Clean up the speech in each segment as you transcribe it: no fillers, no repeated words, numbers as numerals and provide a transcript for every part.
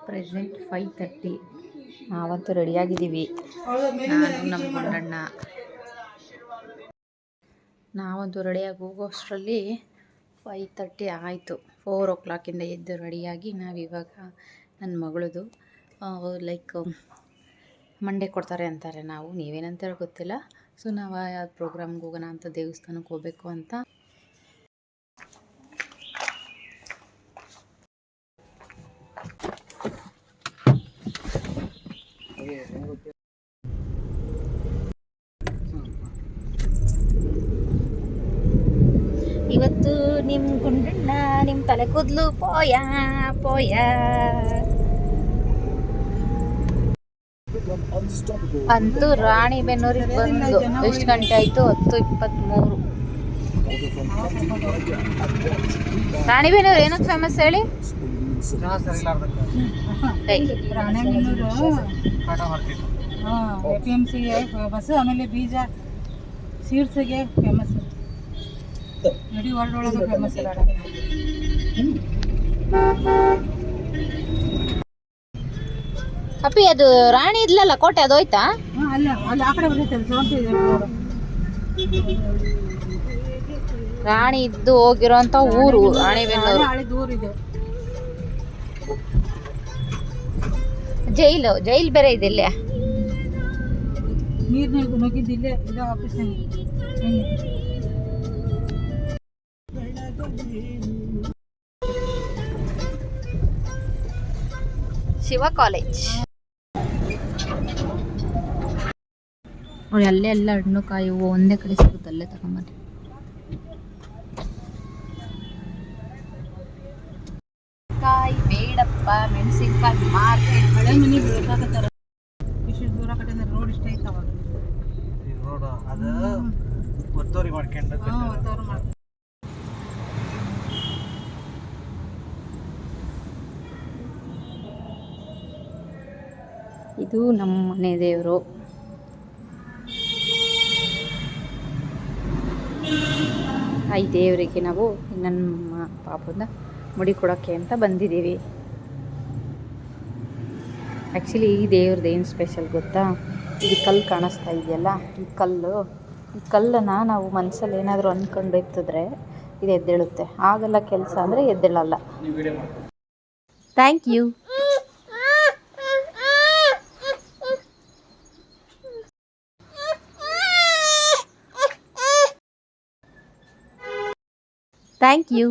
Present 5:30. ನಾವಂತೂ ರೆಡಿಯಾಗಿದ್ದೀವಿ. ನಾನು ನಮ್ಮ ಗಂಡಣ್ಣ ನಾವಂತೂ ರೆಡಿಯಾಗಿ ಹೋಗೋಷ್ಟರಲ್ಲಿ 5:30 ಆಯಿತು. 4 o'clock ಎದ್ದು ರೆಡಿಯಾಗಿ ನಾವಿವಾಗ ನನ್ನ ಮಗಳದು ಲೈಕ್ ಮಂಡೆ ಕೊಡ್ತಾರೆ ಅಂತಾರೆ, ನೀವೇನಂತಾರೆ ಗೊತ್ತಿಲ್ಲ. ಸೊ ನಾವು ಯಾವ ಪ್ರೋಗ್ರಾಮ್ಗೆ ಹೋಗೋಣ ಅಂತ, ದೇವಸ್ಥಾನಕ್ಕೆ ಹೋಗಬೇಕು ಅಂತ. ಇವತ್ತು ನಿಮ್ಮ ಗುಂಡಣ್ಣ ನಿಮ್ಮ ತಲೆ ಕೂದಲು ಪೋಯ ಪೋಯ ಅಂತೂ ರಾಣಿಬೆನ್ನೂರಿಗೆ ಬಂದು ಎಷ್ಟು ಗಂಟೆ ಆಯಿತು? 10:23. ರಾಣಿಬೆನ್ನೂರು ಏನಕ್ಕೆ ಫೇಮಸ್ ಹೇಳಿ? ರಾಣಿಬೆನ್ನೂರು APMCಗೆ ಫೇಮಸ್, ಆಮೇಲೆ ಬೀಜ ಸೀಡ್ಸ್ಗೆ ಫೇಮಸ್, ಇಡೀ ವರ್ಲ್ಡ್ ಒಳಗೆ ಫೇಮಸ್. ಅಪ್ಪಿ ಅದು ರಾಣಿ ಇದ್ಲಲ್ಲ ಕೋಟೆ, ಅದು ಹೋಯ್ತಾ? ಅಲ್ಲ ಅಲ್ಲಿ ಆ ಕಡೆ ಬರ್ತೈತೆ. ರಾಣಿ ಇದ್ದು ಹೋಗಿರೋಂಥ ಊರು ರಾಣಿಬೆನ್ನೂರು. ಹಳೆದ ಊರಿದೆ. ಜೈಲ್ ಬೇರೆ ಇದೆ ಇಲ್ಲೇ. ನೀರ್ನಾಗ ನುಗ್ಗಿದ್ದಿಲ್ಲೇ ಇದು ಆಫೀಸ್. ಶಿವ ಕಾಲೇಜ್ ಅಲ್ಲೇ ಎಲ್ಲ ಹಣ್ಣು ಕಾಯಿ ಹೂವು ಒಂದೇ ಕಡೆ ಸಿಗುತ್ತೆ, ಅಲ್ಲೇ ತಗೊಂಬನ್ನಿ. ಕಾಯಿ ಬೇಡಪ್ಪ, ಮೆಣಸಿನ್ಕಾಯಿ ಮಾರ್ಕೆಟ್. ಹಳೆ ಮನೆ ಬೆಳಕಾಕತ್ತಾರ. ಇಷ್ಟು ದೂರ ಕಡೆಯಿಂದ ರೋಡ್ ಇಷ್ಟ ಐತವ. ರೋಡ್ ಅದು ಒತ್ತೋರಿ ಮಾಡ್ಕೊಂಡು ಒತ್ತೋರು ಮಾಡ್ಕೊಂಡು. ಇದು ನಮ್ಮ ಮನೆ ದೇವರು. ಈ ದೇವರಿಗೆ ನಾವು ನನ್ನ ಪಾಪದ ಮುಡಿ ಕೊಡೋಕ್ಕೆ ಅಂತ ಬಂದಿದ್ದೀವಿ. ಆ್ಯಕ್ಚುಲಿ ಈ ದೇವ್ರದ್ದು ಏನು ಸ್ಪೆಷಲ್ ಗೊತ್ತಾ? ಇದು ಕಲ್ಲು ಕಾಣಿಸ್ತಾ ಇದೆಯಲ್ಲ, ಈ ಕಲ್ಲನ್ನು ನಾವು ಮನಸ್ಸಲ್ಲಿ ಏನಾದರೂ ಅಂದ್ಕೊಂಡು ಎತ್ತಿದ್ರೆ ಇದು ಎದ್ದೇಳುತ್ತೆ. ಆಗಲ್ಲ ಕೆಲಸ ಅಂದರೆ ಎದ್ದೇಳಲ್ಲ. Thank you. Thank you.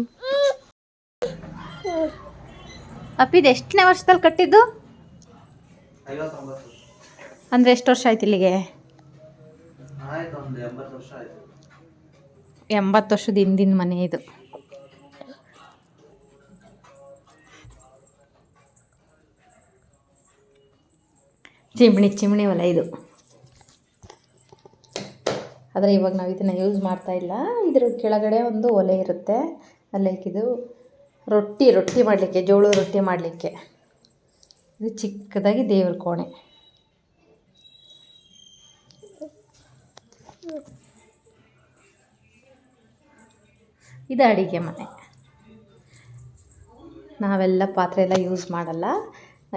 ಅಪ್ಪಿದು ಎಷ್ಟನೇ ವರ್ಷದಲ್ಲಿ ಕಟ್ಟಿದ್ದು? 59. ಅಂದರೆ ಎಷ್ಟು ವರ್ಷ ಆಯ್ತು ಇಲ್ಲಿಗೆ? 80 ವರ್ಷ ಆಯಿತು. 80 ವರ್ಷದ ಹಿಂದಿನ ಮನೆ ಇದು. ಚಿಮಣಿ ಹೊಲ ಇದು. ಆದರೆ ಇವಾಗ ನಾವು ಇದನ್ನು ಯೂಸ್ ಮಾಡ್ತಾ ಇಲ್ಲ. ಇದ್ರ ಕೆಳಗಡೆ ಒಂದು ಒಲೆ ಇರುತ್ತೆ, ಲೈಕ್ ಇದು ರೊಟ್ಟಿ ಮಾಡಲಿಕ್ಕೆ, ಜೋಳದ ರೊಟ್ಟಿ ಮಾಡಲಿಕ್ಕೆ. ಇದು ಚಿಕ್ಕದಾಗಿ ದೇವ್ರ ಕೋಣೆ. ಇದು ಅಡಿಗೆ ಮನೆ. ನಾವೆಲ್ಲ ಪಾತ್ರೆ ಎಲ್ಲ ಯೂಸ್ ಮಾಡಲ್ಲ,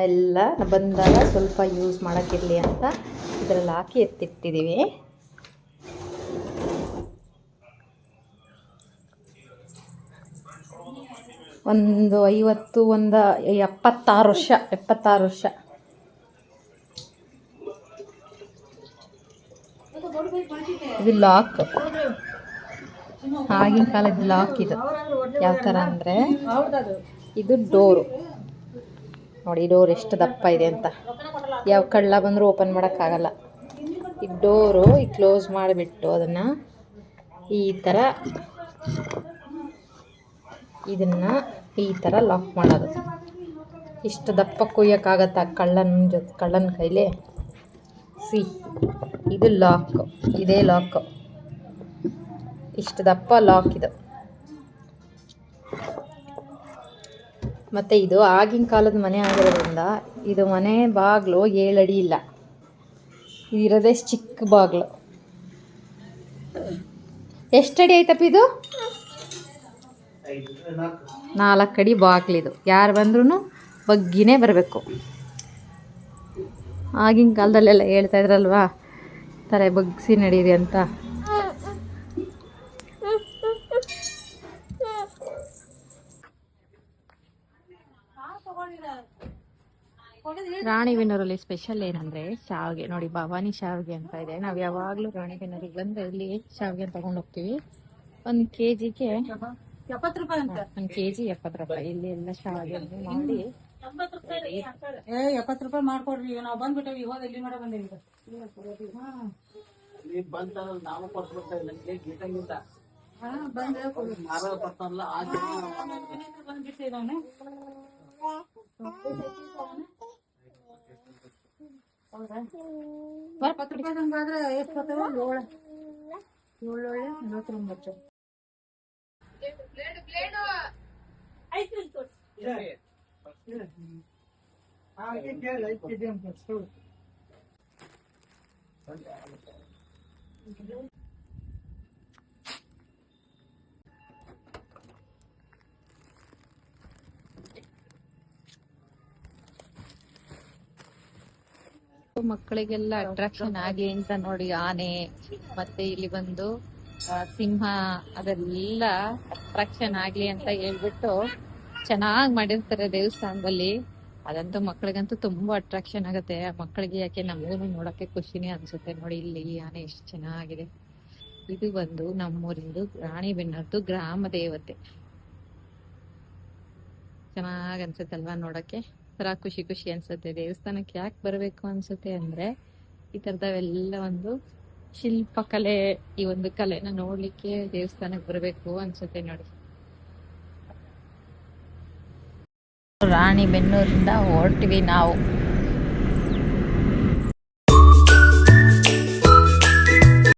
ಎಲ್ಲ ಬಂದಾಗ ಸ್ವಲ್ಪ ಯೂಸ್ ಮಾಡೋಕ್ಕಿರಲಿ ಅಂತ ಇದರಲ್ಲಿ ಹಾಕಿ ಎತ್ತಿಟ್ಟಿದ್ದೀವಿ. ಒಂದು 76 ವರ್ಷ. ಇದು ಲಾಕ್, ಆಗಿನ ಕಾಲದ ಲಾಕ್ ಇದು. ಯಾವ ಥರ ಅಂದರೆ ಇದು ಡೋರು ನೋಡಿ, ಡೋರ್ ಎಷ್ಟು ದಪ್ಪ ಇದೆ ಅಂತ. ಯಾವ ಕಳ್ಳ ಬಂದರೂ ಓಪನ್ ಮಾಡೋಕ್ಕಾಗಲ್ಲ. ಈ ಡೋರು ಕ್ಲೋಸ್ ಮಾಡಿಬಿಟ್ಟು ಅದನ್ನು ಈ ಥರ ಲಾಕ್ ಮಾಡೋದು. ಇಷ್ಟು ದಪ್ಪ ಕೊಯ್ಯೋಕ್ಕಾಗತ್ತಾ ಕಳ್ಳನ ಕೈಲಿ? ಇದು ಲಾಕ್, ಇದೇ ಲಾಕ್, ಇಷ್ಟು ದಪ್ಪ ಲಾಕ್ ಇದು. ಮತ್ತು ಇದು ಆಗಿನ ಕಾಲದ ಮನೆ ಆಗಿರೋದ್ರಿಂದ ಇದು ಮನೆ ಬಾಗಿಲು 7 ಅಡಿ ಇಲ್ಲ, ಇರೋದೇ ಚಿಕ್ಕ ಬಾಗಿಲು. ಎಷ್ಟು ಅಡಿ ಆಯ್ತಪ್ಪ ಇದು? 4 ಅಡಿ ಬಾಗಿಲಿದು. ಯಾರು ಬಂದ್ರೂ ಬಗ್ಗಿನೇ ಬರಬೇಕು. ಆಗಿನ ಕಾಲದಲ್ಲೆಲ್ಲ ಹೇಳ್ತಾ ಇದ್ರಲ್ವಾ ತಲೆ ಬಗ್ಗಿಸಿ ನಡೀರಿ ಅಂತ. ರಾಣಿಬೆನ್ನೂರಲ್ಲಿ ಸ್ಪೆಷಲ್ ಏನಂದರೆ ಶಾವಿಗೆ ನೋಡಿ, ಭವಾನಿ ಶಾವಿಗೆ ಅಂತ ಇದೆ. ನಾವು ಯಾವಾಗಲೂ ರಾಣಿಬೆನ್ನೂರಿಗೆ ಬಂದರೆ ಇಲ್ಲಿ ಶಾವಿಗೆ ತಗೊಂಡು ಹೋಗ್ತೀವಿ. 1 kgಗೆ 70 ರೂಪಾಯಿ ಅಂತ. 1 kg 70 ರೂಪಾಯಿ. ಇಲ್ಲಿ ಎಲ್ಲ ಶಾವಿಗೆ ಮಾಡಿ 70 ರೂಪಾಯಿ ಮಾಡ್ಕೊಡ್ರಿ. ಈಗ ನಾವು ಬಂದ್ಬಿಟ್ಟೇವಿ, ಹೋದ ಇಲ್ಲಿ ಮಾಡ ಬಂದೇವಿ. ನಾವು ಕೊಟ್ಬಿಡ್ತಾ ನನಗೆ ಗೀಟಂಗಿಲ್ಲ ಬಂದ್ರೆ ಮಾರೋ ಬರ್ತಾನಲ್ಲ ಆ ಬಂದ್ಬಿಟ್ಟೆ ನಾನು. ಹೌದಾ? 70 ರೂಪಾಯಿ ಹಂಗಾದ್ರೆ ಎಷ್ಟು ಬರ್ತಾವ? 7 ಮಕ್ಕಳಿಗೆಲ್ಲ ಅಟ್ರಾಕ್ಷನ್ ಆಗಿ ಅಂತ ನೋಡಿ ಆನೆ ಮತ್ತೆ ಇಲ್ಲಿ ಬಂದು ಸಿಂಹ ಅದೆಲ್ಲ ಅಟ್ರಾಕ್ಷನ್ ಆಗ್ಲಿ ಅಂತ ಹೇಳ್ಬಿಟ್ಟು ಚೆನ್ನಾಗಿ ಮಾಡಿರ್ತಾರೆ ದೇವಸ್ಥಾನದಲ್ಲಿ. ಅದಂತೂ ಮಕ್ಕಳಿಗಂತೂ ತುಂಬಾ ಅಟ್ರಾಕ್ಷನ್ ಆಗುತ್ತೆ. ಆ ಮಕ್ಕಳಿಗೆ ಯಾಕೆ ನಮಗೂ ನೋಡಕ್ಕೆ ಖುಷಿನೇ ಅನ್ಸುತ್ತೆ. ನೋಡಿ ಇಲ್ಲಿ ಆನೆ ಎಷ್ಟು ಚೆನ್ನಾಗಿದೆ. ಇದು ಬಂದು ನಮ್ಮೂರಿಂದು ರಾಣಿಬೆನ್ನೂರ್ದು ಗ್ರಾಮ ದೇವತೆ. ಚೆನ್ನಾಗ್ ಅನ್ಸುತ್ತಲ್ವಾ ನೋಡಕ್ಕೆ, ಒಂಥರ ಖುಷಿ ಖುಷಿ ಅನ್ಸುತ್ತೆ. ದೇವಸ್ಥಾನಕ್ಕೆ ಯಾಕೆ ಬರಬೇಕು ಅನ್ಸುತ್ತೆ ಅಂದ್ರೆ ಈ ತರದವೆಲ್ಲ ಒಂದು ಶಿಲ್ಪಕಲೆ, ಈ ಒಂದು ಕಲೆನ ನೋಡ್ಲಿಕ್ಕೆ ದೇವಸ್ಥಾನಕ್ಕೆ ಬರಬೇಕು ಅನ್ಸುತ್ತೆ ನೋಡಿ. ರಾಣಿಬೆನ್ನೂರಿಂದ ಹೊರಟಿವಿ ನಾವು.